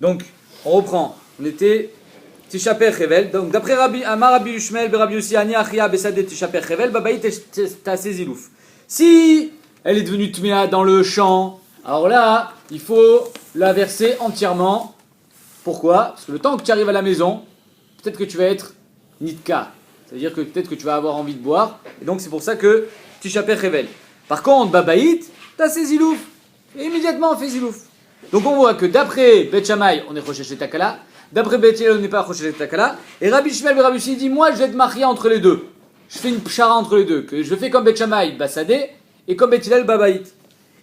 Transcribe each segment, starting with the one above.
Donc, on reprend. On était Tishaper Revel. Donc, d'après Amar Rabbi Yushmael, Rabbi Yossi, Ani Achia, Besade Tishaper Revel, Babaï Tassé Zilouf. Si elle est devenue Tmea dans le champ, alors là, il faut la verser entièrement. Pourquoi? Parce que le temps que tu arrives à la maison, peut-être que tu vas être Nitka. C'est-à-dire que peut-être que tu vas avoir envie de boire. Et donc, c'est pour ça que Tishaper Revel. Par contre, Babaït, Tassé Zilouf. Et immédiatement, on fait Zilouf. Donc, on voit que d'après Bet Shammai, on est Rochesh et Takala. D'après Bet Hillel, on n'est pas Rochesh et Takala. Et Rabbi Shmuel et Rabbi Yossi dit, moi, je vais être marié entre les deux. Je fais une pshara entre les deux. Que je fais comme Bet Shammai, Basadé, et comme Bet Hillel, Babaït.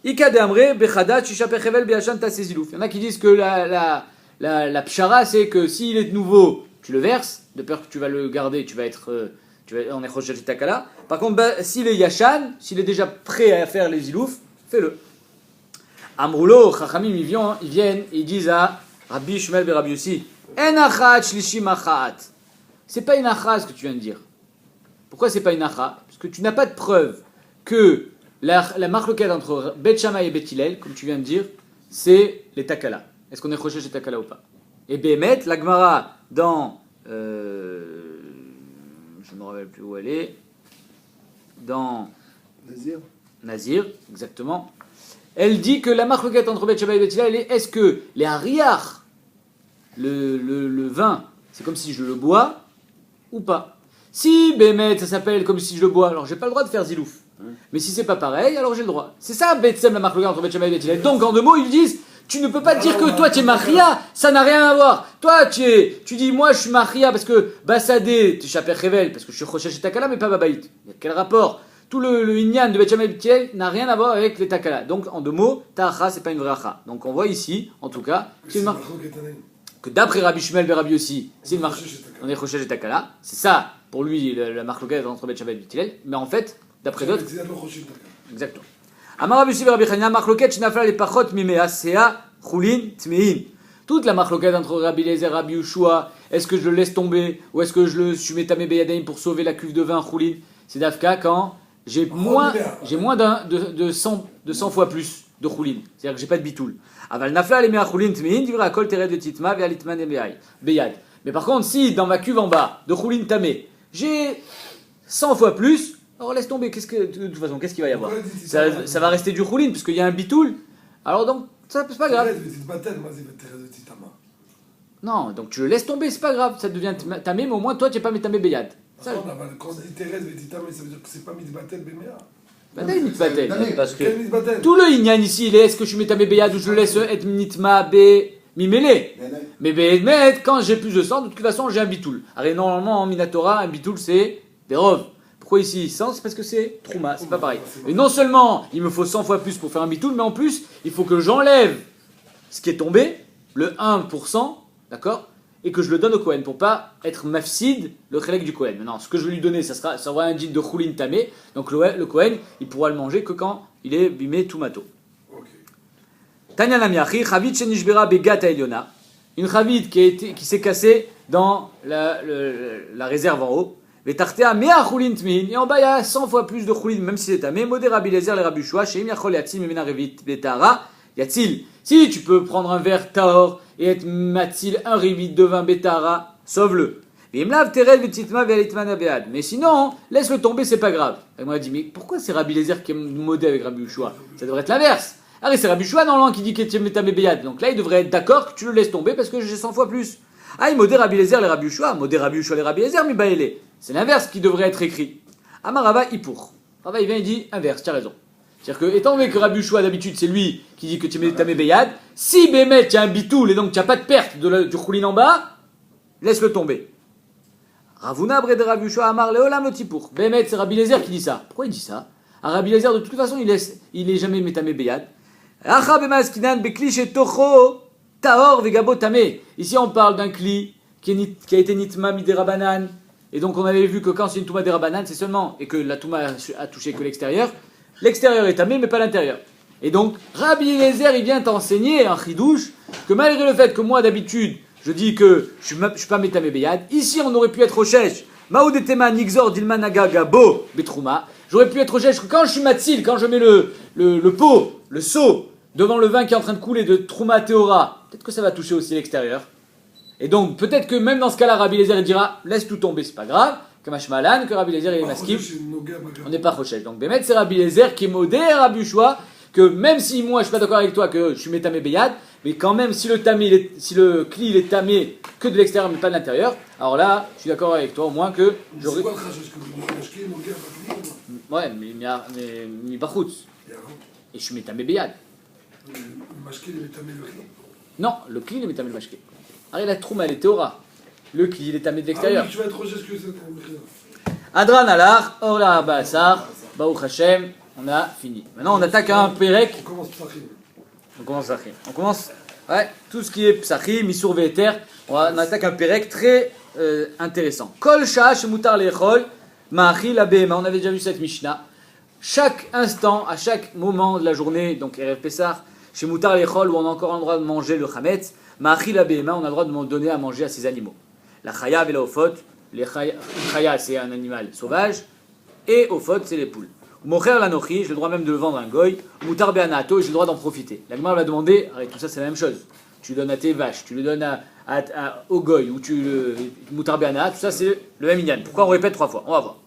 Ika de Amre, Bechada, Tishaper Revel, Beachan, Tassé Zilouf. Il y en a qui disent que la pshara, c'est que s'il est de nouveau, tu le verses, de peur que tu vas le garder, on est Rochesh et Takala. Par contre, s'il est Yachan, s'il est déjà prêt à faire les Zilouf, fais-le. Amroulo, Chachamim, ils viennent et ils disent à Rabbi Shmuel et Rabbi Yossi, En achat shlishim achat. C'est pas une acha ce que tu viens de dire. Pourquoi c'est pas une acha? Parce que tu n'as pas de preuve que la marloquette entre Bet Shammai et Bet Hillel, comme tu viens de dire, c'est les takala. Est-ce qu'on est choché chez takala ou pas? Et Bémet, la Gemara dans. Je ne me rappelle plus où elle est. Dans. Nazir, exactement. Elle dit que la marloquette entre Bet Shammai et Bet Hillel, est-ce que les hariach, le vin, c'est comme si je le bois ou pas? Si Bémet, ça s'appelle comme si je le bois, alors j'ai pas le droit de faire zilouf. Mais si c'est pas pareil, alors j'ai le droit. C'est ça, Betsem, la marloquette entre Bet Shammai et Bet Hillel. Donc en deux mots, ils disent, tu ne peux pas dire que toi tu es Maria, ça n'a rien à voir. Toi tu dis, moi je suis Maria parce que Basadé, tu Tishaper Revel, parce que je suis Rochesh et Takala, mais pas Babaït. Quel rapport? Tout le Inyan de Bet Shammai et Bet Hillel n'a rien à voir avec les Takala. Donc en deux mots, ta acha, c'est pas une vraie acha. Donc on voit ici, en tout cas, que d'après Rabbi Shmuel et Rabbi Yossi, on est Rochesh et Takala. C'est ça, pour lui, la marloquette entre Bet Shammai et Bet Hillel. Mais en fait, d'après d'autres. Exactement. Amar Rabbi Yossi et Rabbi Chanina, marloquette shnafla les pachot mimea sea chulin tmein. Toute la marloquette entre Rabbi Eliezer et Rabbi Yehoshua, est-ce que je le laisse tomber ou est-ce que je suis metamé beyadaim pour sauver la cuve de vin chulin? C'est d'Afka quand j'ai moins de 100 fois plus de chulin. C'est-à-dire que j'ai pas de bitoul. Aval nafla les mea chulin tmein, divra kol tered de titma ve alitman beyad. Mais par contre, si dans ma cuve en bas de chulin tamé, j'ai 100 fois plus, alors laisse tomber, de toute façon, qu'est-ce qu'il va y avoir? Ça va rester du choulin, parce qu'il y a un bitoul. Alors donc, ça c'est pas grave. Non, donc tu le laisses tomber, c'est pas grave. Ça devient tamé, mais au moins toi tu n'es pas métamé beyad. Quand on dit Thérèse vétitamé, ça veut dire que c'est pas mitbatel béméa. Parce que tout le inyan ici, il est est-ce que je suis métamé beyad ou je le laisse être nitma be mimélé. Mais bémet, quand j'ai plus de sang, de toute façon j'ai un bitoul. Alors normalement en Minatora, un bitoul c'est des rov. Pourquoi ici 100? C'est parce que c'est trouma, c'est pas pareil. Et non seulement il me faut 100 fois plus pour faire un bitoul, mais en plus il faut que j'enlève ce qui est tombé, le 1%, d'accord, et que je le donne au Kohen pour pas être mafsid, le chélek du Kohen. Maintenant, ce que je vais lui donner, ça sera un din de choulin tamé, donc le Kohen il pourra le manger que quand il est bimé tumato. Tanya Namiachi, chavit shenishbera begat ha'elyona, une chavit qui s'est cassée dans la réserve en haut. Et en bas il y a 100 fois plus de choulin, même si c'est tamé. Modé Rabbi Eliezer le Rabbi Yehoshua, sheim yachol yatzil mimena revit betara yatzil. Si tu peux prendre un verre tahor et être matzil un revit de vin betara, sauve-le. Mais sinon, laisse-le tomber, c'est pas grave. Et moi, elle dit, mais pourquoi c'est Rabbi Eliezer qui est modé avec Rabbi Yehoshua? Ça devrait être l'inverse. Ah, c'est Rabbi Yehoshua normalement qui dit que tu es métamé beyad. Donc là, il devrait être d'accord que tu le laisses tomber parce que j'ai 100 fois plus. Ah, il modé Rabbi Eliezer le Rabbi Yehoshua, modé Rabbi Yehoshua le Rabbi Eliezer, mi baélé. C'est l'inverse qui devrait être écrit. Amarava Ipour. Rava il vient et dit inverse, tu as raison. C'est-à-dire que, étant donné que Rabbi Yehoshua d'habitude c'est lui qui dit que tu mets ta beyad, si Bémet tu as un bitoul et donc tu n'as pas de perte du choulin en bas, laisse-le tomber. Ravuna Brede Rabbi Yehoshua Amar Leolam le Tipour. Bémet c'est Rabbi Eliezer qui dit ça. Pourquoi il dit ça? Rabbi Eliezer de toute façon il est jamais métamé beyad. Acha bemaskinan bekli shetocho taor vegabo tamé. Ici on parle d'un kli qui a été nitma miderabanan. Et donc on avait vu que quand c'est une touma derabanan, c'est seulement, et que la touma a touché que l'extérieur est tamé mais pas l'intérieur. Et donc Rabbi Eliezer il vient t'enseigner un chidouche que malgré le fait que moi d'habitude je dis que je suis pas métamé beyad, ici on aurait pu être au chèche, maoudetema nixor dilmanaga gabo betrouma, j'aurais pu être au chèche que quand je suis matzil, quand je mets le pot, le seau devant le vin qui est en train de couler de Trouma Théora, peut-être que ça va toucher aussi l'extérieur. Et donc, peut-être que même dans ce cas-là, Rabbi Eliezer il dira, laisse tout tomber, c'est pas grave. Comme Ashmalan, que Rabbi Eliezer il est masqué. On n'est pas Rochel. Donc, Bémet, c'est Rabbi Eliezer qui est modé Rabbi Yoshua, que même si moi je suis pas d'accord avec toi que je suis métamé Beyad, mais quand même si le tamé, si le cli il est tamé que de l'extérieur mais pas de l'intérieur, alors là je suis d'accord avec toi au moins que j'aurais. C'est quoi le rachage que vous mashké, Noga, Bakli? Ouais, mais mi bachutz. Et je suis métamé Beyad. Le mashké, il est métamé le cli. Non, le cli il est métamé le mashké. Arrête la trouma elle est théora. Le cli il est tamé de l'extérieur. Ah oui, tu vas être Rochel que c'est. Adran alar, Ola Baasar, Baruch Hashem, on a fini. Maintenant on attaque un Pérec. On commence Psachim. On commence Psachim. On commence, ouais, tout ce qui est Psachim, Misur Ve'eter, on attaque un Pérec très intéressant. Kol Sha'ash Mutar Lechol, Ma'achil Abehema, on avait déjà vu cette Mishnah. Chaque instant, à chaque moment de la journée, donc Erev Pessah, chez Mutar Lechol, où on a encore le droit de manger le Chametz, Ma'achil Abehema, on a le droit de donner à manger à ses animaux. La Chaya et la Ofot. Les chaya, c'est un animal sauvage, et Ofot, c'est les poules. Mocher l'anochi, j'ai le droit même de le vendre à un goy. Moutar be'anato, j'ai le droit d'en profiter. La Gemara va demander, tout ça c'est la même chose. Tu le donnes à tes vaches, tu le donnes au goy, ou tu le moutar be'ana, tout ça c'est le même inyan. Pourquoi on répète 3 fois? On va voir.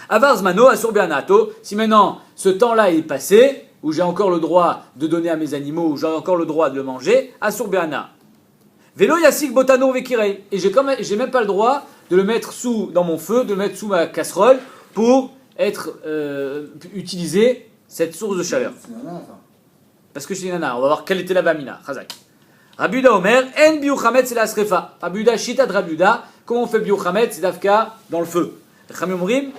Avar zmano, asur be'anato, si maintenant ce temps-là est passé, où j'ai encore le droit de donner à mes animaux, où j'ai encore le droit de le manger, asur be'ana. Vélo yassik botano vekirei, et j'ai même pas le droit de le mettre dans mon feu, de le mettre sous ma casserole pour être utilisé cette source de chaleur. Parce que c'est nana, on va voir quelle était la bamina. Chazak. Rabbi Yehuda Omer, en biuchamet c'est la srefa. Rabbi Yehuda shita de Rabbi Yehuda, comment on fait biuchamet, c'est d'afka dans le feu. Chamim omrim,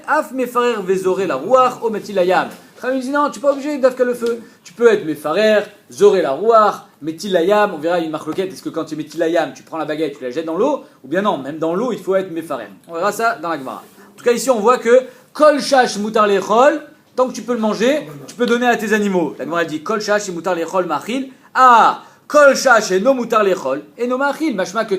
af mefarer vezoré la ruach o metilayam. Chamim dit non, tu n'es pas obligé d'afka le feu. Tu peux être mefarer, zoré la ruach, metilayam. On verra une marloquette, est-ce que quand tu es metilayam, tu prends la baguette, tu la jettes dans l'eau, ou bien non, même dans l'eau, il faut être mefarer. On verra ça dans la Gemara. En tout cas, ici, on voit que kol shash mutar lechol, tant que tu peux le manger, tu peux donner à tes animaux. La Gemara dit kol shash et mutar lechol machil. Ah, kol shash et no mutar lechol et no machil. Machma que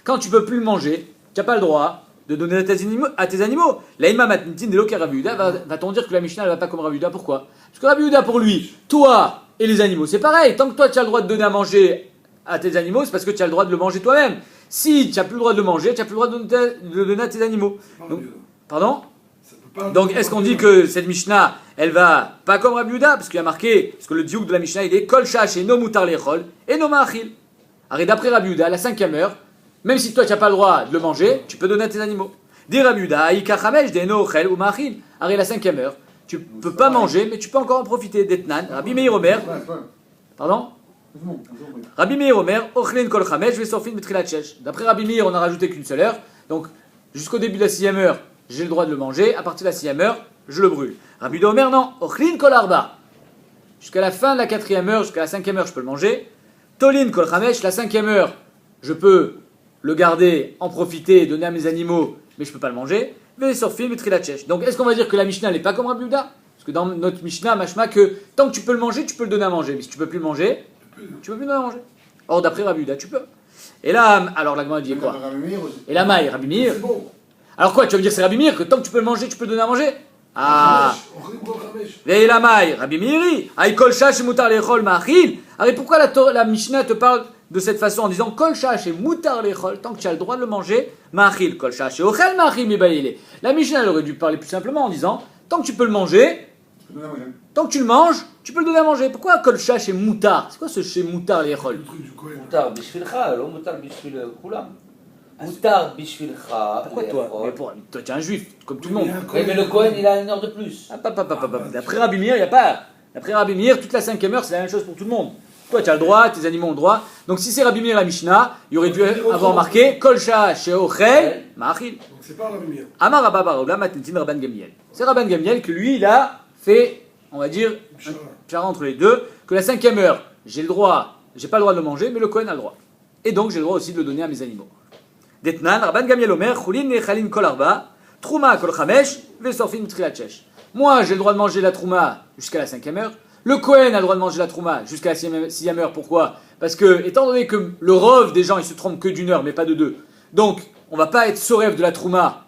quand tu peux plus le manger, tu n'as pas le droit de donner à tes animaux. La imam matnitin de l'oker Rabbi Yehuda va-t-on dire que la Mishnah ne va pas comme Rabbi Yehuda. Pourquoi? Parce que Rabbi Yehuda pour lui, toi et les animaux, c'est pareil. Tant que toi tu as le droit de donner à manger à tes animaux, c'est parce que tu as le droit de le manger toi-même. Si tu n'as plus le droit de le manger, tu n'as plus le droit de le donner à tes animaux. Donc, pardon? Donc est-ce qu'on dit que cette Mishnah, elle va pas comme Rabbi Yehuda, parce qu'il y a marqué, parce que le diouk de la Mishnah il est kol shash et no mutar lechol et no ma'achil. Alors d'après Rabbi Yehuda, la 5e heure, même si toi tu n'as pas le droit de le manger, tu peux donner à tes animaux. Dis Rabbi Yehuda, aïka chamesh de no ochel ou ma'achil. Alors la 5e heure, tu peux pas manger, mais tu peux encore en profiter. D'etnan, Rabbi Meir Omer, pardon? Rabbi Meir Omer, ochlin kol chamesh vesorfin betrilat shesh. D'après Rabbi Meir, on n'a rajouté qu'une seule heure, donc jusqu'au début de la 6e heure, j'ai le droit de le manger, à partir de la 6e heure, je le brûle. Rabbi Yehuda Omer, non, ochlin kol arba. Jusqu'à la fin de la 4e heure, jusqu'à la 5e heure, je peux le manger. Tolin kol chamesh, la 5e heure, je peux le garder, en profiter, donner à mes animaux, mais je peux pas le manger. Vesorfin betrilat shesh. Donc est-ce qu'on va dire que la Mishnah n'est pas comme Rabbi Yehuda? Parce que dans notre Mishnah, machma que tant que tu peux le manger, tu peux le donner à manger. Mais si tu peux plus le manger, tu peux plus le donner à manger. Or d'après Rabbi Yehuda, tu peux. Et là, alors la Gemara dit quoi? Et la maille, Rabbi Meir. Alors quoi, tu vas me dire c'est Rabbi Meir que tant que tu peux le manger, tu peux le donner à manger? Ah. Et la maille, Rabbi Meiri. Aïe kol shash mutar lechol ma'achil. Alors pourquoi la Mishnah te parle de cette façon en disant kol shash et mutar lechol, tant que tu as le droit de le manger, ma'achil kol shash et ochel ma'achil mibaïle. La Mishnah elle aurait dû parler plus simplement en disant tant que tu peux le manger, tant que tu le manges, tu peux le donner à manger. Pourquoi kol shash et mutar? C'est quoi ce chez mutar lechol? Mutar bishvilcha, לא mutar bishvil kulam. Mutar bishvilcha. Pourquoi toi? Toi tu es un juif, comme tout le monde. Oui, mais le Kohen il a une heure de plus. D'après Rabbi Meir, il n'y a pas. D'après Rabbi Meir, toute la 5e heure, c'est la même chose pour tout le monde. Toi, tu as le droit, tes animaux ont le droit. Donc, si c'est Rabbi Meir la Mishnah, il aurait dû avoir marqué Kol shash she'ochel ma'achil. Donc, c'est pas Rabbi Meir. Amar Rabba bar Olam matnitin Rabban Gamliel. C'est Rabban Gamliel que lui, il a fait, on va dire, un pshara entre les deux, que la 5e heure, j'ai pas le droit de le manger, mais le Kohen a le droit. Et donc, j'ai le droit aussi de le donner à mes animaux. Detnan, Rabban Gamliel Omer, Chulin nechalin kol arba, Trouma kol chamesh, vesorfin betrilat shesh. Moi, j'ai le droit de manger la trouma jusqu'à la 5e heure. Le Kohen a le droit de manger la trouma jusqu'à la 6e heure. Pourquoi? Parce que, étant donné que le rov des gens, ils se trompent que d'1 heure, mais pas de 2. Donc, on va pas être sorev de la trouma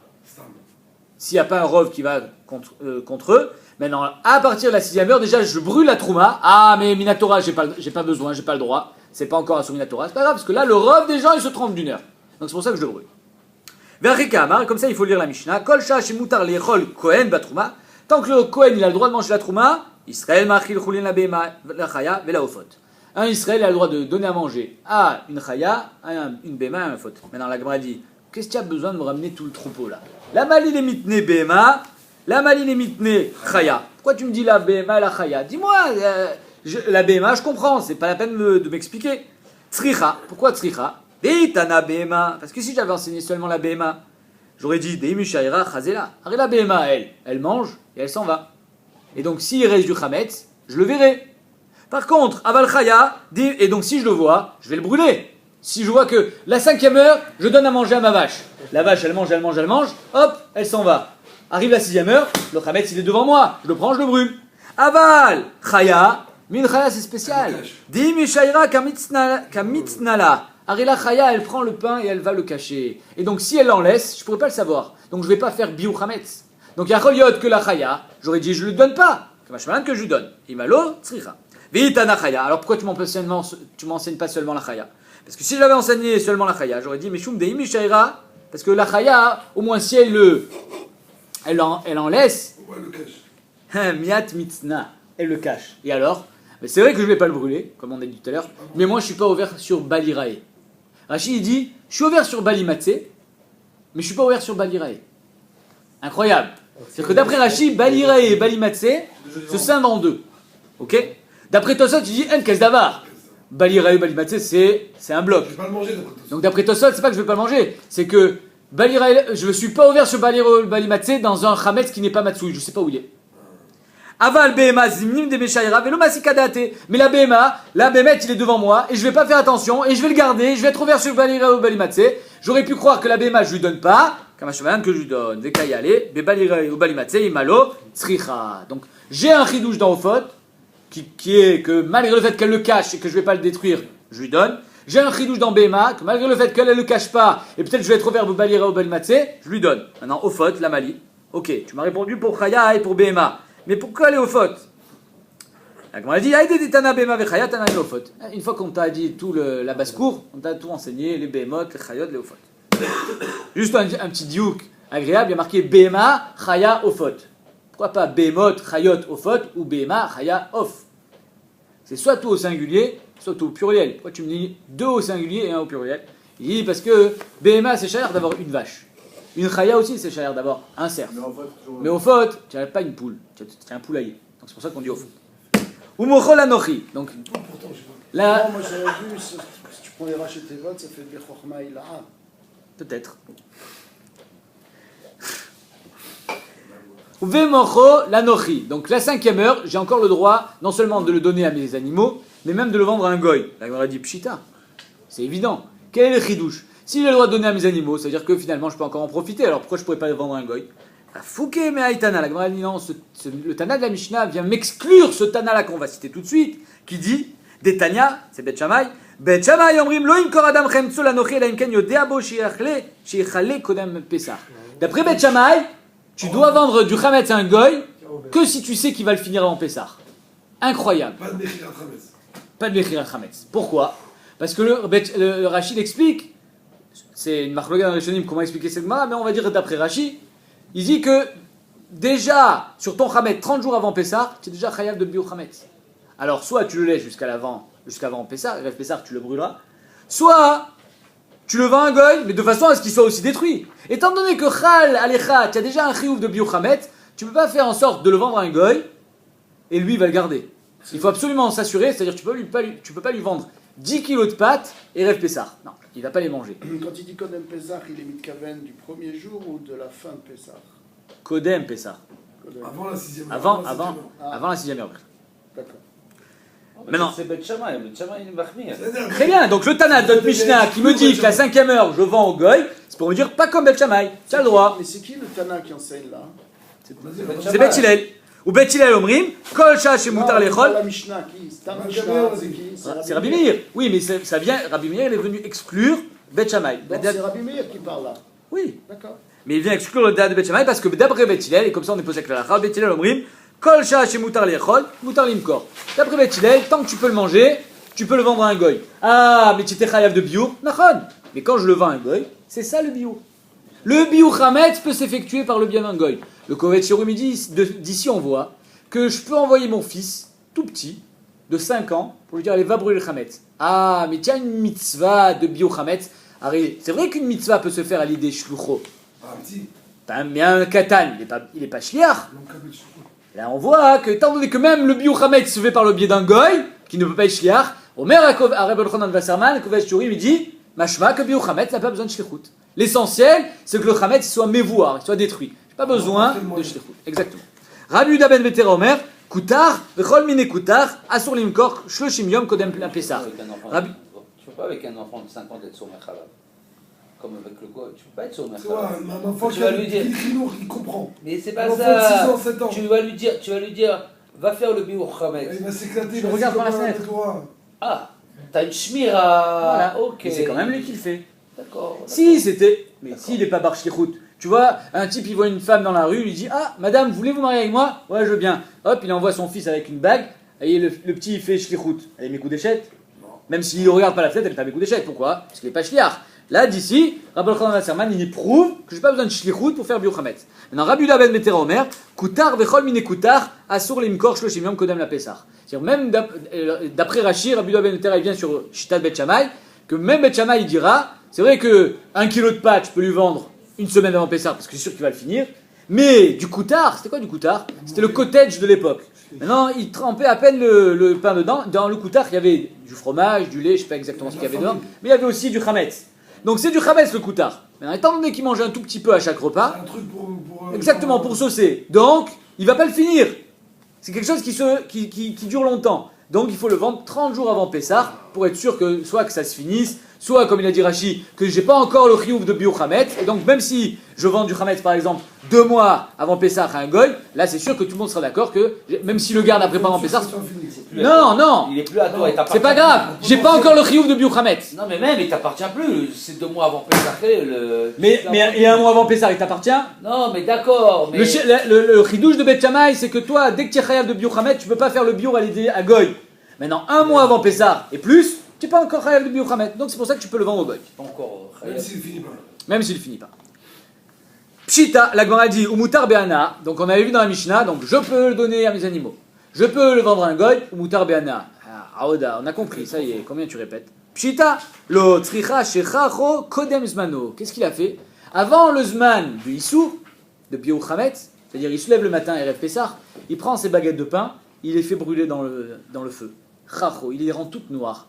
s'il n'y a pas un rov qui va contre eux. Maintenant, à partir de la 6e heure, déjà, je brûle la trouma. Ah, mais Minatora, j'ai pas besoin, j'ai pas le droit. C'est pas encore un Minatora. C'est pas grave, parce que là, le rov des gens, il se trompe d'une heure. Donc c'est pour ça que je le brûle. Verrika Amar, comme ça, il faut lire la Mishnah. Kol shach mutar lechol kohen batrouma. Tant que le kohen, il a le droit de manger la trouma, Israël machil chulin la bema la chaya vela ofot. Un Israël a le droit de donner à manger à une chaya, à une bema, à un fot. Maintenant, la Gemara dit, qu'est-ce qu'il y a besoin de me ramener tout le troupeau là? La maline est mitne bema, la maline est mitne chaya. Pourquoi tu me dis la bema, la chaya? Dis-moi, la bema, je comprends, c'est pas la peine de m'expliquer. Tzricha, pourquoi tzricha? Deitana bema, parce que si j'avais enseigné seulement la bema, j'aurais dit deimishaira chazela. Alors la bema, elle mange et elle s'en va. Et donc s'il reste du chametz, je le verrai. Par contre, aval chaya, et donc si je le vois, je vais le brûler. Si je vois que la 5e heure, je donne à manger à ma vache. La vache, elle mange, hop, elle s'en va. Arrive la 6e heure, le chametz il est devant moi, je le prends, je le brûle. Aval chaya, mais une chaya c'est spécial. Deimishaira kamitznala. Arila Chaya, elle prend le pain et elle va le cacher. Et donc, si elle l'en laisse, je ne pourrais pas le savoir. Donc, je ne vais pas faire biou chametz. Donc, il y a Choliot que la Chaya, j'aurais dit, je ne le donne pas. Que je lui donne. Imalo, tzricha. Veitana Chaya. Alors, pourquoi tu m'enseignes pas seulement la Chaya? Parce que si j'avais enseigné seulement la Chaya, j'aurais dit, mais Shum Deimi Shaira, parce que la Chaya, au moins, si elle en laisse, Miat Mitzna, elle le cache. Et alors? Mais c'est vrai que je ne vais pas le brûler, comme on a dit tout à l'heure, mais moi, je ne suis pas ouvert sur Balirae. Rachid il dit, je suis ouvert sur Balimatse, mais je ne suis pas ouvert sur Balirae. Incroyable. C'est-à-dire que d'après Rachid, Balirae et Balimatse se scindent en deux. Ok? D'après Tosot, il dit En kes davar. Balirae et Balimatse, c'est un bloc. Je vais pas le manger d'après Tosot. Donc d'après Tosot, c'est pas que je ne vais pas le manger, c'est que Balirae, je ne suis pas ouvert sur Balirae et Balimatse dans un chametz qui n'est pas Matsui, je ne sais pas où il est. Aval BMA zimnim de Meshaïra, velo masikadate. Mais la BMA, il est devant moi, et je vais pas faire attention, et je vais le garder, je vais être ouvert sur Balira ou Balimatse. J'aurais pu croire que la BMA, je lui donne pas, Kamashvalan que je lui donne. Vekayale, Bebalira ou Balimatse, Imalo, Tzricha. Donc, j'ai un chidouche dans Ofot, qui est que malgré le fait qu'elle le cache et que je vais pas le détruire, je lui donne. J'ai un chidouche dans BMA, que malgré le fait qu'elle le cache pas, et peut-être je vais être ouvert pour Balira ou Balimatse, je lui donne. Maintenant, Ofot, la Mali. Ok, tu m'as répondu pour Chaya et pour BMA. Mais pourquoi aller au fautes? On a dit, une fois qu'on t'a dit tout la basse-cour, on t'a tout enseigné, les bémotes, les chayot, les ofot. Juste un petit diouk agréable, il y a marqué béma, chaya, ofot. Pourquoi pas bémot, chayot, ofot, ou béma, chaya, off? C'est soit tout au singulier, soit tout au pluriel. Pourquoi tu me dis deux au singulier et un au pluriel? Il dit, parce que béma, c'est cher d'avoir une vache. Une chaya aussi, c'est cher d'avoir un cerf. Mais au faute, tu n'as pas une poule, tu as un poulailler. Donc c'est pour ça qu'on dit au faute. Ou mochol anochi. Donc là. Non, moi j'avais vu, si tu prends les rachets tes votes, ça fait des chorma ilaha. Peut-être. Ou vemocho lanochi. Donc la 5e heure, j'ai encore le droit non seulement de le donner à mes animaux, mais même de le vendre à un goy. Là, on aurait dit pshita. C'est évident. Quel est le chidouche? Si j'ai le droit de donner à mes animaux, ça veut dire que finalement je peux encore en profiter, alors pourquoi je ne pourrais pas le vendre à un goy? Fouké mais Aïtana, la Gemara dit non, le Tana de la Mishnah vient m'exclure ce Tana là qu'on va citer tout de suite, qui dit, des Tanya, c'est Bet Shammai, Bet Shammai omrim loim kor adam chemtso lanochi la imken yodea bo shichale kodem pesach. D'après Bet Shammai, tu dois vendre du chametz à un goy que si tu sais qu'il va le finir avant Pesach. Incroyable. Pas de Mechira Chametz. Pas de Mechira Chametz. Pourquoi? Parce que le Rachid explique. C'est une marque dans les Rishonim, comment expliquer cette Gemara, mais on va dire d'après Rashi, il dit que déjà, sur ton Chametz, 30 jours avant Pessah, tu es déjà chayav de bio Chametz. Alors, soit tu le laisses jusqu'avant Pessah, rêve Pessah, tu le brûleras, soit tu le vends à un goy, mais de façon à ce qu'il soit aussi détruit. Étant donné que Chal Alecha, tu as déjà un chiouf de bio Chametz, tu ne peux pas faire en sorte de le vendre à un goy, et lui, il va le garder. Il faut absolument s'assurer, c'est-à-dire que tu peux pas lui vendre 10 kilos de pâtes et rêve Pessah. Non, il ne va pas les manger. Quand il dit Kodem Pesach, il est mitkaven du premier jour ou de la fin de Pesach? Kodem Pessah. Avant la 6e heure. Avant la 6e heure. D'accord. Maintenant. C'est Bet Shammai, Bet Shammai il machmir. Très bien, donc le Tana de notre Mishnah qui me dit que la 5e heure je vends au goy, c'est pour me dire pas comme Bet Shammai, tu as le droit. Mais c'est qui le Tana qui enseigne là? C'est Bet Hillel. Ou Bet Hillel omrim, kol shah shemutar lechol. La Mishnah qui? C'est un Mishnah, c'est qui? C'est Rabbi Meir. Oui, mais ça vient, Rabbi Meir il est venu exclure Bet Shammai. Donc c'est Rabbi Meir qui parle là. Oui. D'accord. Mais il vient exclure le date de Beth Shammai parce que d'après Beth Hillel, et comme ça on est posé avec la lacha, Beth Hillel omrim, kol shah chez mutar liechol, mutar limkor. D'après Beth Hillel, tant que tu peux le manger, tu peux le vendre à un goy. Ah, mais tu étais chayav de biour, nachon. Mais quand je le vends à un goy, c'est ça le biour. Le biour chametz peut s'effectuer par le bien d'un goy. Le Kovetz Shiurim dit, d'ici on voit que je peux envoyer mon fils, tout petit, de 5 ans, pour lui dire allez va brûler le chametz. Ah, mais tiens une mitzvah de biour chametz. C'est vrai qu'une mitzvah peut se faire à l'idée shlucho. Un petit. Mais un katan, il est pas shliach. Là, on voit que, étant donné que même le biour chametz se fait par le biais d'un goy, qui ne peut pas être shliach, Omer à Reb Elchanan Wasserman, le Kovetz Shiurim, il dit mashma que biour chametz n'a pas besoin de shlichut. L'essentiel, c'est que le chametz soit mévouar, il soit détruit. J'ai pas besoin de shlichut. Exactement. Rabbi Yehuda ben Betera Omer, kutar, vechol mine kutar, asur limkor, shloshim yom kodem pesach. Tu peux pas avec un enfant de 5 ans être sur Mechalav. Comme avec le goy, tu peux pas être sur Tu Mechalav. vois, un enfant Tu vas lui dire. Il comprend. Mais c'est pas Un enfant ça. de 6 ans, 7 ans. Tu vas lui dire, va faire le biour chametz. Il va s'éclater. Je regarde par la fenêtre. Ah, t'as une shmira. Voilà. Ok. Mais c'est quand même lui qui le fait. D'accord. Si c'était. Mais s'il n'est pas bar shlichut. Tu vois, un type il voit une femme dans la rue, il lui dit ah madame, voulez-vous marier avec moi? Ouais, je veux bien. Hop, il envoie son fils avec une bague. Et le petit il fait shlichut. Elle est mes coups d'échette. Même s'il ne regarde pas la fenêtre, elle est pas mes coups d'échette. Pourquoi? Parce qu'il n'est pas shliach. Là, d'ici, Rabbi Elchanan Wasserman, il prouve que je n'ai pas besoin de shlichut pour faire biour chametz. Maintenant, Rabbi Yehuda ben Betera Omer, kutar vechol mine kutar, asur limkor shloshim yom kodem la pesach. C'est-à-dire, même d'après Rashi, Rabbi Yehuda ben Betera, il vient sur Shitat Bet Shammai, que même Bet Shammai, il dira, c'est vrai que 1 kilo de pâte, je peux lui vendre une semaine avant Pessah, parce que c'est sûr qu'il va le finir, mais du kutar, c'était quoi du kutar? C'était le cottage de l'époque. Maintenant, il trempait à peine le pain dedans. Dans le kutar, il y avait du fromage, du lait, je ne sais pas exactement ce qu'il y avait dedans, mais il y avait aussi du chametz. Donc c'est du chametz le kutar. Maintenant, étant donné qu'il mange un tout petit peu à chaque repas, Un truc pour exactement, pour saucer. Donc, il va pas le finir. C'est quelque chose qui dure longtemps. Donc, il faut le vendre 30 jours avant Pessah pour être sûr que soit que ça se finisse, soit, comme il a dit Rashi, que j'ai pas encore le chiyuv de biour chametz. Et donc, même si je vends du chametz, par exemple, 2 mois avant Pessah à un goy, là, c'est sûr que tout le monde sera d'accord que, même si le garde après pendant Pessah, non, Il est plus à toi. c'est pas grave. J'ai pas encore le chiyuv de biour chametz. Non, mais même, il t'appartient plus. C'est 2 mois avant Pessah. Mais et un mois avant Pessah, il t'appartient. Non, mais d'accord. Mais... Le chidouche de Bet Shammai, c'est que toi, dès que tu es chayav de biour chametz, tu peux pas faire le biour à l'idée à goy. Maintenant, un mois avant Pessah et plus, tu n'es pas encore chayav de biour chametz. Donc c'est pour ça que tu peux le vendre au goy. Pas encore. Même s'il finit pas. Même s'il finit pas. Pshita, la Gemara dit Umutar Be'ana. Donc on avait vu dans la Mishnah, donc je peux le donner à mes animaux. Je peux le vendre à un goy, Umutar Be'ana. Ah, Oda, on a compris, ça y est, combien tu répètes? Pshita, lo tzricha shechacho kodem zmano. Qu'est-ce qu'il a fait? Avant le zman du Issour, de biour chametz, c'est-à-dire il se lève le matin et rêve Pessah, il prend ses baguettes de pain, il les fait brûler dans le feu. Chacho, il les rend toutes noires.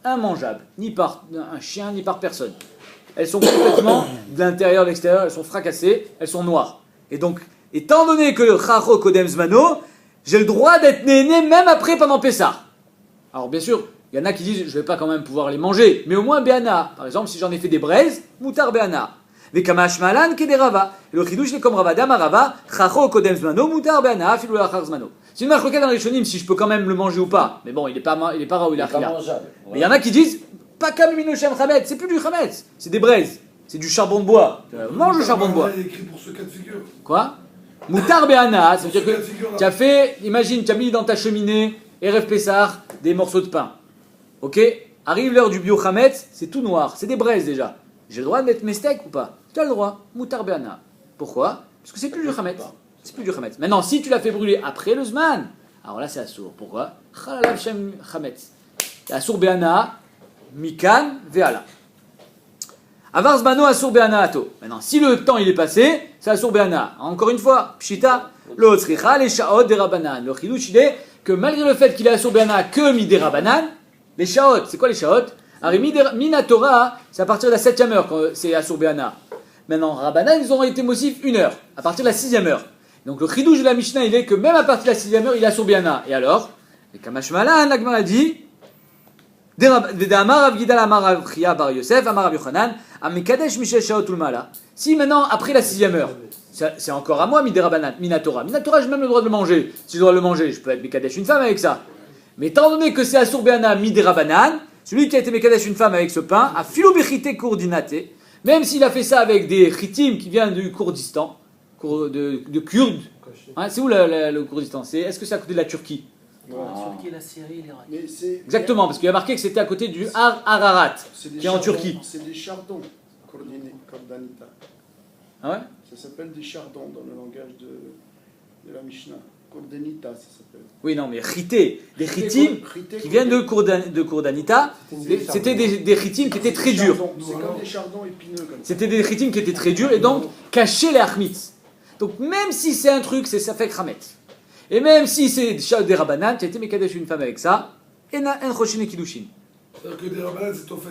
Immangeables, ni par un chien, ni par personne. Elles sont complètement de l'intérieur, de l'extérieur, elles sont fracassées, elles sont noires. Et donc, étant donné que le chacho kodem zmano, j'ai le droit d'être néné même après pendant Pessah. Alors bien sûr, il y en a qui disent je vais pas quand même pouvoir les manger, mais au moins béana. Par exemple, si j'en ai fait des braises, moutar béana. Mais kamash malan ke des rava. Le chidouche est comme rava dama rava, chacho kodem zmano, moutar béana, filou lachar zmano. C'est une marque dans les rishonim si je peux quand même le manger ou pas. Mais bon, il est pas raoul Il est pas mangeable. Mais il y en a qui disent pas comme minoshem chametz, c'est plus du chametz, c'est des braises, c'est du charbon de bois. Mange le charbon de bois. Il est écrit pour ce cas de figure. Quoi? Moutar béana, ça veut dire que tu as fait, imagine, tu as mis dans ta cheminée, Erev Pessah, des morceaux de pain. Ok? Arrive l'heure du bio chametz, c'est tout noir, c'est des braises déjà. J'ai le droit de mettre mes steaks ou pas? Tu as le droit. Moutar béana. Pourquoi? Parce que c'est plus du chametz. C'est plus du chametz. Maintenant, si tu l'as fait brûler après le zman, alors là c'est assour. Pourquoi? Chalalav shem chametz. Assour béana, mikan ve'ala. Avar zmano assour béana ato. Maintenant, si le temps il est passé, c'est assour béana. Encore une fois, pshita, lo tzricha les shaot des rabanan. Le chidouch il est que malgré le fait qu'il est assour béana que mi des rabanan, les shaot, c'est quoi les shaot? Minatora, c'est à partir de la 7e heure quand c'est assour béana. Maintenant, rabanan, ils ont été mossifs 1 heure, à partir de la 6e heure. Donc le chidouche de la Mishnah, il est que même à partir de la 6e heure, il est assour béana. Et alors, les kamash malan, la Gemara dit, si maintenant, après la 6e heure, c'est encore à moi, Minatora. Minatora, j'ai même le droit de le manger. Si je dois le manger, je peux être Mekadesh une femme avec ça. Mais étant donné que c'est Asur Be'ana Midera Banan, celui qui a été Mekadesh une femme avec ce pain, a filobechite coordinaté, Même s'il a fait ça avec des Chitim qui viennent du Kourdistan, de Kurdes. Hein, c'est où le Kourdistan? Est-ce que c'est à côté de la Turquie? La Turquie, la Syrie, l'Irak. Mais c'est- Exactement, parce qu'il y a marqué que c'était à côté du Ararat, c'est des qui est en chardons, Turquie. C'est des chardons, Kordanita. Ah ouais? Ça s'appelle des chardons dans le langage de la Mishnah. Kordanita, ça s'appelle. Oui, non, mais Chité, des Chitim Chité, qui viennent de Kourdanita, c'était des Chitim qui étaient très durs. C'est comme des chardons épineux. Comme ça. C'était des Chitim qui étaient très durs et donc cachaient les Achmitz. Donc même si c'est un truc, ça fait Krametz. Et même si c'est des Rabbanan, tu as été Mekadesh une femme avec ça, et en Choshin et Kiddushin. C'est-à-dire que des rabbins, c'est Tofes,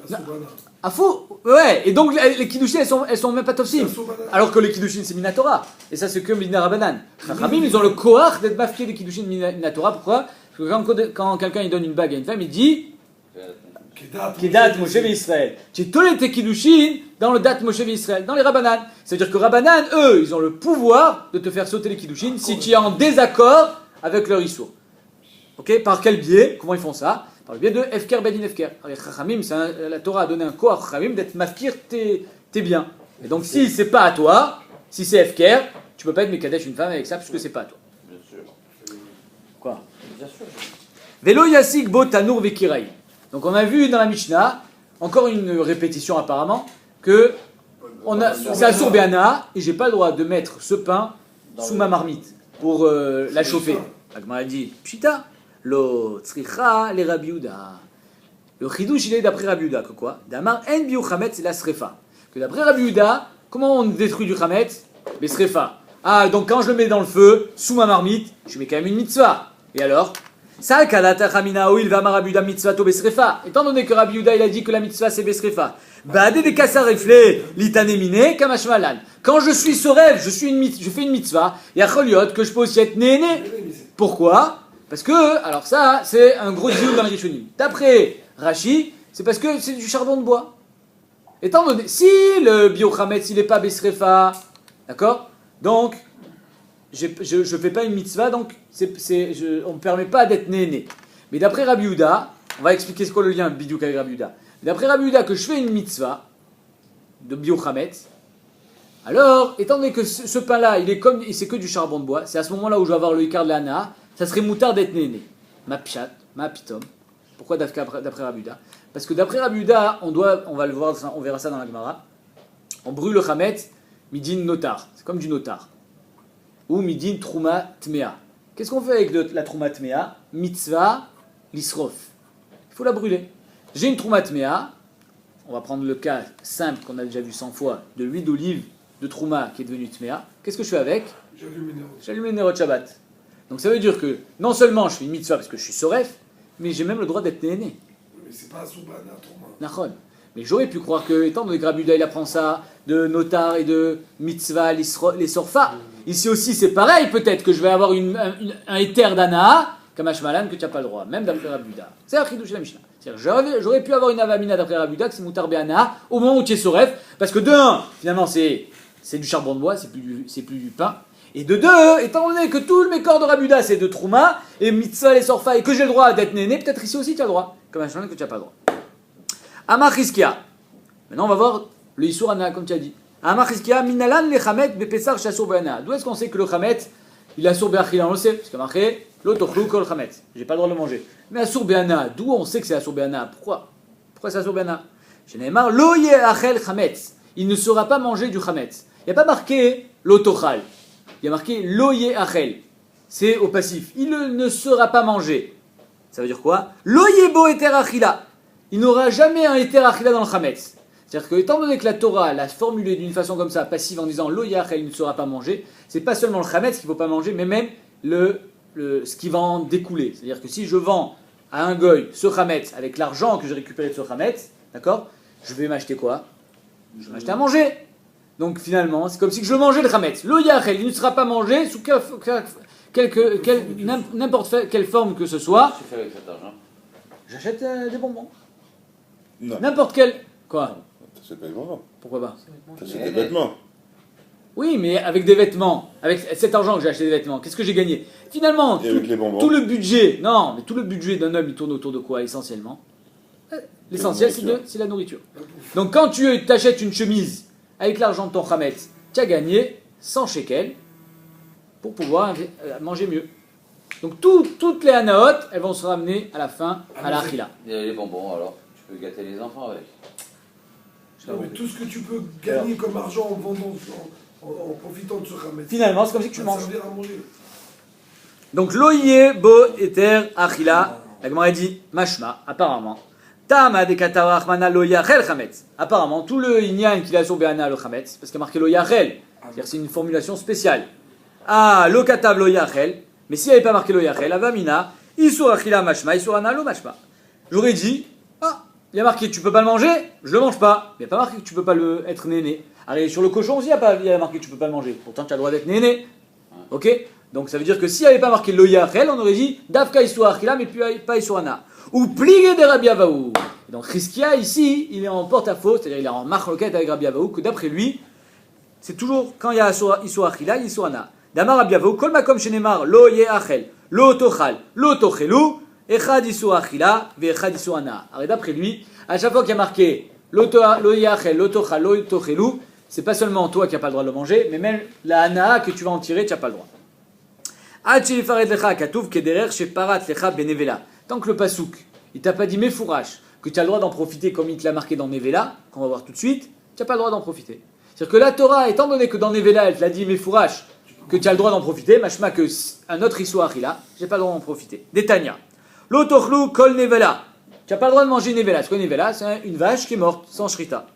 la Soubana. Ah fou. Ouais, et donc les Kiddushin, elles sont même pas Tofsim. Alors que les Kiddushin, c'est Minatora. Et ça, c'est que Mina Rabbanan. Chachamim, ils ont le koach d'être mafkier des Kiddushin Minatora. Pourquoi? Parce que quand quelqu'un il donne une bague à une femme, il dit Kedat Moshe Israël. Tu es tes Kiddushin dans le Dat Moshe Israël, dans les Rabbanan. C'est-à-dire que Rabbanan, eux, ils ont le pouvoir de te faire sauter les Kiddushin si tu es en désaccord avec leur Issour. Ok? Par quel biais? Comment ils font ça? Par le biais de Efker Bedin Efker. Les Chachamim, la Torah a donné un koach Chachamim d'être mafkir tes biens. Et donc si c'est pas à toi, si c'est Efker, tu peux pas être Mekadesh une femme avec ça puisque c'est pas à toi. Bien sûr. Quoi? Bien sûr. Velo Yasik Bo Tanur Vekirai. Donc on a vu dans la Mishnah, encore une répétition apparemment, que c'est Asur Be'ana et j'ai pas le droit de mettre ce pain sous ma marmite pour la chauffer. Agmara dit Pshita, lo tzricha le Rabbi Yehuda. Le chidouche il est d'après Rabbi Yehuda que quoi? Damar en biu chametz c'est la srefa. Que d'après Rabbi Yehuda, comment on détruit du chametz? Mais srefa. Ah donc quand je le mets dans le feu sous ma marmite, je mets quand même une mitzvah. Et alors? Étant donné que Rabbi Yehuda il a dit que la mitzvah c'est besrefa. Quand je suis ce rêve, je fais une mitzvah. Il y a choliot que je peux aussi être néné. Pourquoi? Parce que, alors ça, c'est un gros deal dans les Rishonim. D'après Rashi, c'est parce que c'est du charbon de bois. Étant donné, si le biochametz il n'est pas besrefa, d'accord? Donc, je ne fais pas une mitzvah, donc on ne me permet pas d'être néné. Mais d'après Rabbi Yehuda, on va expliquer ce qu'est le lien bidiouk avec Rabbi Yehuda. D'après Rabbi Yehuda, que je fais une mitzvah de biochametz, alors, étant donné que ce pain-là, c'est que du charbon de bois, c'est à ce moment-là où je vais avoir le ikar de l'ana, ça serait moutard d'être néné. Ma pshat, ma pitom. Pourquoi d'après Rabbi Yehuda? Parce que d'après Rabbi Yehuda, on va le voir, on verra ça dans la Gemara, on brûle le chametz, midin notar, c'est comme du notar. Ou midin trouma tmea. Qu'est-ce qu'on fait avec la trouma tmea? Mitzvah lisrof. Il faut la brûler. J'ai une trouma tmea, on va prendre le cas simple qu'on a déjà vu 100 fois, de l'huile d'olive de trouma qui est devenue tmea. Qu'est-ce que je fais avec? J'allume les Nerot Shabbat. Donc ça veut dire que non seulement je fais une mitzvah parce que je suis soref, mais j'ai même le droit d'être néné. Mais c'est pas Soubana, Trouma. Nachon. Mais j'aurais pu croire que, étant donné que Rabbi Yehuda il apprend ça de notar et de mitzvah, les sorfa, ici aussi c'est pareil, peut-être que je vais avoir un éther d'ana, kamash malan, que tu n'as pas le droit, même d'après Rabbi Yehuda. C'est la chidouche de la Mishnah. C'est-à-dire, j'aurais pu avoir une avamina d'après Rabbi Yehuda, que c'est moutar be'ana, au moment où tu es soref, parce que de un, finalement c'est du charbon de bois, c'est plus du pain. Et de deux, étant donné que tous mes corps de Rabbi Yehuda c'est de trouma, et mitzvah, les sorfa, et que j'ai le droit d'être néné, peut-être ici aussi tu as le droit, kamash malan, que tu n'as pas le droit. Amachizkia. Maintenant, on va voir le Issour Ana, comme tu as dit. Amachizkia, minalan le chamet bepesar shasur be'ana. D'où est-ce qu'on sait que le chamet, il a sur be'achila? On le sait, parce qu'il a marqué l'otochlu kol chamet. J'ai pas le droit de le manger. Mais asur be'ana, d'où on sait que c'est asur be'ana? Pourquoi c'est asur be'ana? Je n'ai marre, lo ye'achel chamet. Il ne sera pas mangé du chamet. Il n'y a pas marqué l'otochal. Il y a marqué lo ye'achel. C'est au passif. Il ne sera pas mangé. Ça veut dire quoi? Lo yebo eter achila. Il n'aura jamais un éther achila dans le chametz. C'est-à-dire que, étant donné que la Torah l'a formulé d'une façon comme ça, passive, en disant lo yachel, il ne sera pas mangé, c'est pas seulement le chametz qu'il ne faut pas manger, mais même ce qui va en découler. C'est-à-dire que si je vends à un goy ce chametz avec l'argent que j'ai récupéré de ce chametz, d'accord, je vais m'acheter quoi? Je vais m'acheter à manger. Donc finalement, c'est comme si je mangeais le chametz. Lo yachel, il ne sera pas mangé sous n'importe quelle forme que ce soit. Qu'est-ce que tu fais avec cet argent? J'achète des bonbons. Non. N'importe quel. Quoi? T'achètes pas des bonbons. Pourquoi pas? T'achètes des vêtements. Oui, mais avec des vêtements, avec cet argent que j'ai acheté des vêtements, qu'est-ce que j'ai gagné? Finalement, Et avec les bonbons. tout le budget, non, mais tout le budget d'un homme, il tourne autour de quoi essentiellement? L'essentiel, c'est la nourriture. Donc quand tu t'achètes une chemise avec l'argent de ton chametz, tu as gagné 100 shekels pour pouvoir manger mieux. Donc toutes les anaot, elles vont se ramener à la fin à la achila. Et les bonbons, alors, tu peux gâter les enfants avec. Non, mais tout ce que tu peux gagner comme argent en vendant, en profitant de ce chametz. Finalement, c'est comme si tu manges. Ça veut dire à manger. Donc loye bo eter achila, la Gemara dit mashma, apparemment. Tama de katara achmana lo yachel chametz. Apparemment, tout le inyan qu'il a sur Béana le chametz, parce qu'il y a marqué lo yachel, c'est-à-dire que c'est une formulation spéciale. Ah, lo katav lo yachel, mais s'il n'y avait pas marqué lo yachel, avamina, isur achila mashma, isur ana lo mashma. J'aurais dit, ah, il y a marqué tu peux pas le manger, je le mange pas. Il n'y a pas marqué que tu peux pas être néné. Allez, sur le cochon aussi, il y a marqué que tu peux pas le manger. Pourtant, tu as le droit d'être néné. Ok? Donc ça veut dire que s'il n'y avait pas marqué lo yachel, on aurait dit dafka isur achila, mais pas isur ana. Ou plié de Rabbi Avaou. Donc Rizkia ici, il est en porte-à-faux, c'est-à-dire il est en marloquette avec Rabbi Avaou, que d'après lui, c'est toujours quand il y a Isur Achila, Isur Ana. Damar Rabbi Avaou, Kol Makom Shenemar, Lo Yeachel, Lo Tochal, Lo Tochelu, Echad Isur Achila, Ve Echad Isur Ana. Alors d'après lui, à chaque fois qu'il y a marqué Lo Yeachel, Lo Tochal, Lo Tochelu, c'est pas seulement toi qui n'as pas le droit de le manger, mais même la Ana que tu vas en tirer, tu n'as pas le droit. Ad Sheifaret Lecha, Katuv Kederer, Sheparat Lecha Benevela. Tant que le pasouk, il t'a pas dit méfourage, que tu as le droit d'en profiter comme il te l'a marqué dans Nevela, qu'on va voir tout de suite, tu n'as pas le droit d'en profiter. C'est-à-dire que la Torah, étant donné que dans Nevela, elle te l'a dit méfourage, que tu as le droit d'en profiter, machma que un autre Issou Achila, j'ai pas le droit d'en profiter. Détania. L'otochlu kol Nevela. Tu n'as pas le droit de manger Nevela. Ce que Nevela, c'est une vache qui est morte, sans shrita.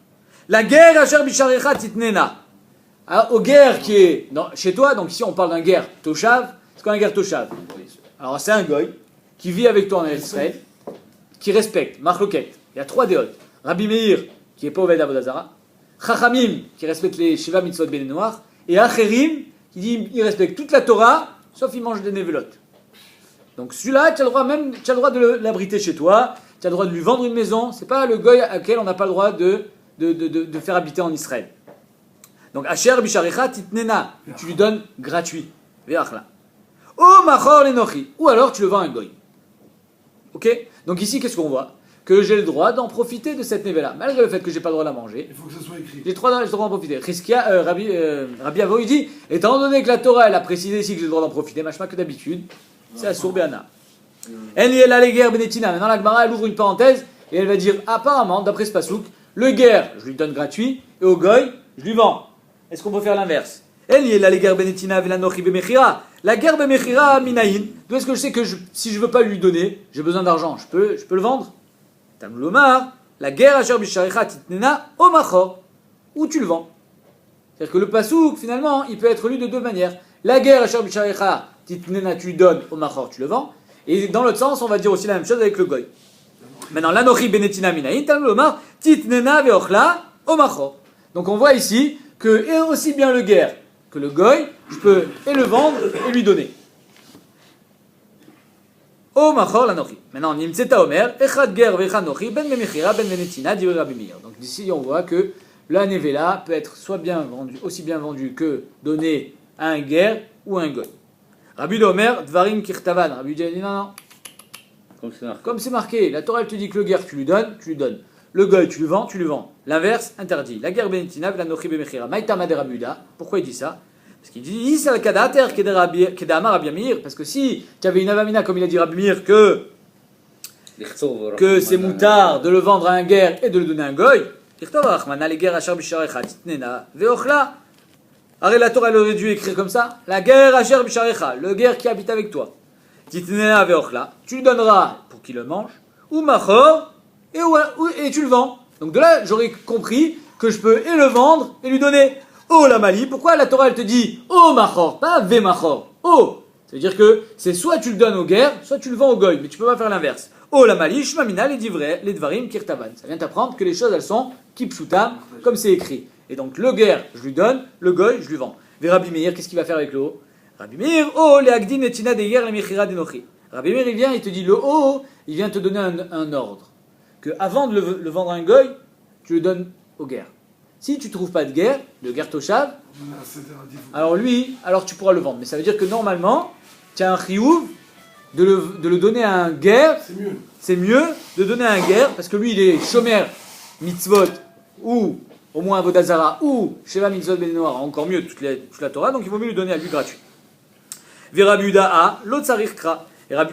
La guerre asher bisharecha titnena. Aux guerres qui est chez toi, donc ici on parle d'un guerre toshav, c'est quoi un guerre toshav? Alors c'est un goy qui vit avec toi en Israël, qui respecte, Marloket. Il y a 3 déotes. Rabbi Meir, qui est pas Oved Avodazara, Chachamim, qui respecte les Shiva Mitzvot Béné Noir, et Acherim, qui dit il respecte toute la Torah, sauf il mange des névelotes. Donc celui-là, tu as le droit de l'abriter chez toi, tu as le droit de lui vendre une maison, c'est pas le goy à quel on n'a pas le droit de faire habiter en Israël. Donc Asher Bisharecha Titnena, tu lui donnes gratuit. Ve'achla. O Machor Lenochi, ou alors tu le vends à un goy. Ok? Donc ici, qu'est-ce qu'on voit? Que j'ai le droit d'en profiter de cette nevela, malgré le fait que j'ai pas le droit de la manger. Il faut que ça soit écrit. J'ai le droit d'en profiter. Rabbi Avo, il dit, étant donné que la Torah, elle a précisé ici que j'ai le droit d'en profiter, machma que d'habitude, c'est à Sourbéana. Elle y est là, les guerres Benetina. Maintenant, la Gemara, elle ouvre une parenthèse et elle va dire, apparemment, d'après ce pasouk, le guerre, je lui donne gratuit, et au goy, je lui vends. Est-ce qu'on peut faire l'inverse? Elle y est là, les guerres Benetina, Velanochi Bemechira. La guerre Bemechira Minaïn. D'où est-ce que je sais que si je veux pas lui donner, j'ai besoin d'argent, je peux le vendre? Tamlomar, la guerre Asher Bisharecha Titnena Omachor. Où tu le vends? C'est-à-dire que le pasouk, finalement, il peut être lu de 2 manières. La guerre Asher Bisharecha Titnena, tu lui donnes, Omachor, tu le vends. Et dans l'autre sens, on va dire aussi la même chose avec le goy. Maintenant, l'anochi benetina minaïn, Tamlomar, Titnena Veochla Omachor. Donc on voit ici que, et aussi bien le guerre que le goy, je peux et le vendre et lui donner. O machor lanochi. Maintenant, nimtzeta omer, echad ger vechad nochi, ben memechira, ben menetina, dit Rabbi Meir. Donc d'ici, on voit que la nevela peut être soit bien vendue, aussi bien vendue que donnée à un guerre ou à un goy. Rabbi Omer, dvarim kirtavan. Rabbi dit non. Comme c'est marqué, la Torah elle te dit que le guerre tu lui donnes. Le goy tu le vends. L'inverse, interdit. La guerre benetina, la nochi bemechira. Maïtama de Rabuda. Pourquoi il dit ça? Parce qu'il dit, Isa kadater kedamar Rabbi Meir. Parce que si tu avais une avamina, comme il a dit Rabbi Meir, que c'est moutard de le vendre à un guerre et de le donner à un goy, Arrête, la Torah elle aurait dû écrire comme ça. La guerre asher bisharecha, le guerre qui habite avec toi. Titnena veochla, tu lui donneras pour qu'il le mange. Ou machor, et tu le vends. Donc de là, j'aurais compris que je peux et le vendre et lui donner. Oh la mali, pourquoi la Torah elle te dit oh machor, pas ve machor. Oh, ça veut dire que c'est soit tu le donnes au guerre, soit tu le vends au goy, mais tu peux pas faire l'inverse. Oh la mali, shmamina les dvarim kirtavan. Ça vient t'apprendre que les choses elles sont kipshutam, comme c'est écrit. Et donc le guerre, je lui donne, le goy, je lui vends. Ve Rabbi Meir, qu'est-ce qu'il va faire avec le haut? Rabbi Meir, oh les agdin etina de guerre les mechira denochi. Rabbi Meir il vient, il te dit le haut, il vient te donner un ordre. Que avant de le vendre à un goy, tu le donnes au guerre. Si tu ne trouves pas de guerre, de guerre toshav, alors tu pourras le vendre. Mais ça veut dire que normalement, tu as un chiyuv de le donner à un guerre, C'est mieux. c'est mieux de donner à un guerre, parce que lui il est shomer mitzvot, ou au moins Avodazara, ou Sheva mitzvot ben noir, encore mieux toute la Torah, donc il vaut mieux lui donner à lui gratuit. Rabbi Yehuda a, l'autre sarir kra.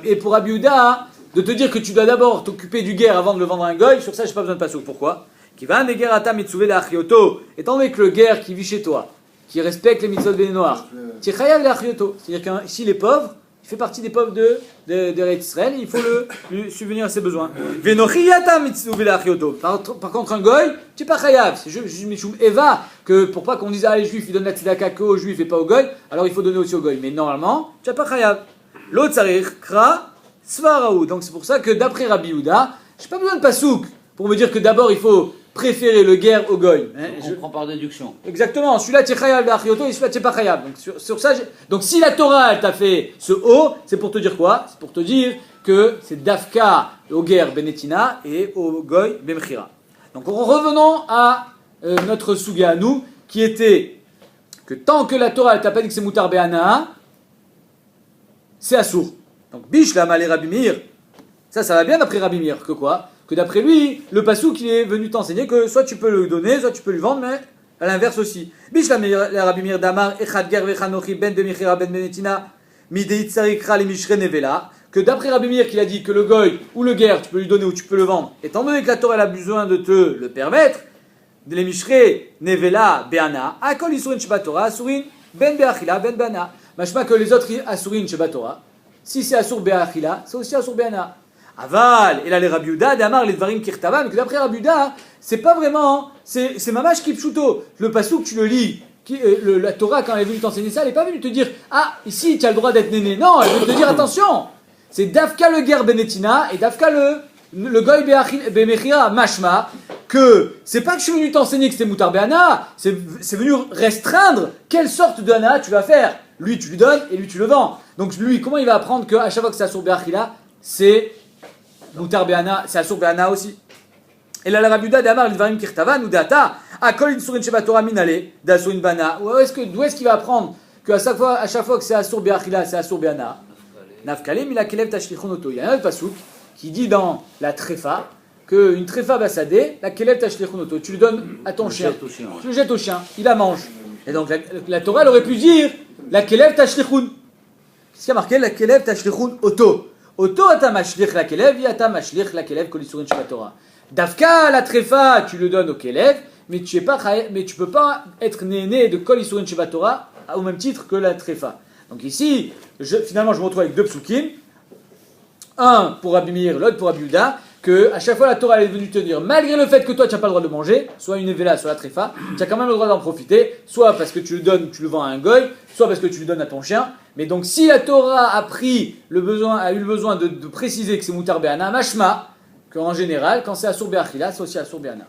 Et pour Rabbi Yehuda, de te dire que tu dois d'abord t'occuper du guerre avant de le vendre à un goy, sur ça j'ai pas besoin de passouk. Pourquoi? Qui va un guerre ata mitsuve la achioto, étant donné que le guerre qui vit chez toi, qui respecte les mitzvot ben noir, tu es chayav la achioto. C'est-à-dire que s'il est pauvre, il fait partie des pauvres de Israël, il faut lui subvenir à ses besoins. Par contre, un goy, tu n'es pas chayav. C'est juste Mishum Eva, que pour pas qu'on dise les juifs, ils donnent la tzedaka aux juifs et pas aux goy, alors il faut donner aussi aux goy. Mais normalement, tu n'es pas chayav. L'autre sarir kra svaraou. Donc c'est pour ça que d'après Rabbi Yehuda, je n'ai pas besoin de pasouk pour me dire que d'abord il faut préférer le guerre au goy. On prend par déduction. Exactement, celui-là tu es chayav d'achioto et celui-là tu n'es pas chayav. Donc sur ça, donc si la Torah elle t'a fait ce haut, c'est pour te dire quoi? C'est pour te dire que c'est dafka au guerre benetina et au goy bemchira. Donc revenons à notre suga à nous, qui était que tant que la Torah elle t'a pas dit que c'est mutar be'ana, c'est assour. Donc bishlam ale Rabbi Meir, ça va bien d'après Rabbi Meir, que quoi? Que d'après lui, le pasouk il est venu t'enseigner que soit tu peux le donner, soit tu peux lui vendre, mais à l'inverse aussi. Bishlam ale Rabbi Meir damar echad ger vechanochi ben bemchira ben benetina mideit sarikra le mishre nevela, que d'après Rabbi Meir qu'il a dit que le goy ou le guerre tu peux lui donner ou tu peux le vendre, étant donné que la Torah elle a besoin de te le permettre, les mishre nevela beana, akol isurin sheba Torah asurin ben beachila ben bana. Machma que les autres asurin sheba Torah, si c'est asur beachila, c'est aussi asur beana. Aval, et là les Rabbi Yehuda, d'amar les dvarim kirtavan, que d'après Rabbi Yehuda, c'est pas vraiment, c'est mamash kipshuto. Le pasuk tu le lis, la Torah quand elle est venue t'enseigner ça, elle est pas venue te dire, ah, ici tu as le droit d'être néné. Non, elle veut te dire, attention, c'est dafka le guerre benetina et dafka le goy bemechira mashma, que c'est pas que je suis venu t'enseigner que c'était mutar be'ana, c'est venu restreindre quelle sorte de ana tu vas faire. Lui tu lui donnes et lui tu le vends. Donc lui, comment il va apprendre qu'à chaque fois que c'est asur be'achila, c'est mutar be'ana, c'est asur be'ana aussi. Et là, la Rabbi Yehuda d'amar l'idvarim kirtavan ou data akol insurin sheba Torah minale d'asurin bana. D'où est-ce qu'il va apprendre qu'à chaque fois que c'est asur be'achila, c'est asur be'ana? Nafkale mila kelev tashlichon oto. Il y a un autre pasuk qui dit dans la tréfa qu'une tréfa basadé, la kelev tashlichon oto, tu le donnes à ton chien, tu le jettes au chien, il la mange. Et donc la Torah elle aurait pu dire la kelev tashlichon. Qu'est-ce qu'il y a marqué? La kelev tashlichon oto. Oto ata mashlich la kelev, ata mashlich la kelev kol isurin sheba Torah. Dafka la tréfa, tu le donnes au kelev, mais tu peux pas être né de kol isurin sheba Torah au même titre que la tréfa. Donc ici, finalement je me retrouve avec deux psukim, un pour Rabbi Meir, l'autre pour Rabbi Yehuda, que à chaque fois la Torah est venue te dire, malgré le fait que toi tu n'as pas le droit de manger, soit une évela, soit la tréfa, tu as quand même le droit d'en profiter, soit parce que tu le donnes, tu le vends à un goy, soit parce que tu le donnes à ton chien. Mais donc si la Torah a eu le besoin de préciser que c'est mutar be'ana, mashma, qu'en général, quand c'est asur be'achila, c'est aussi asur be'ana.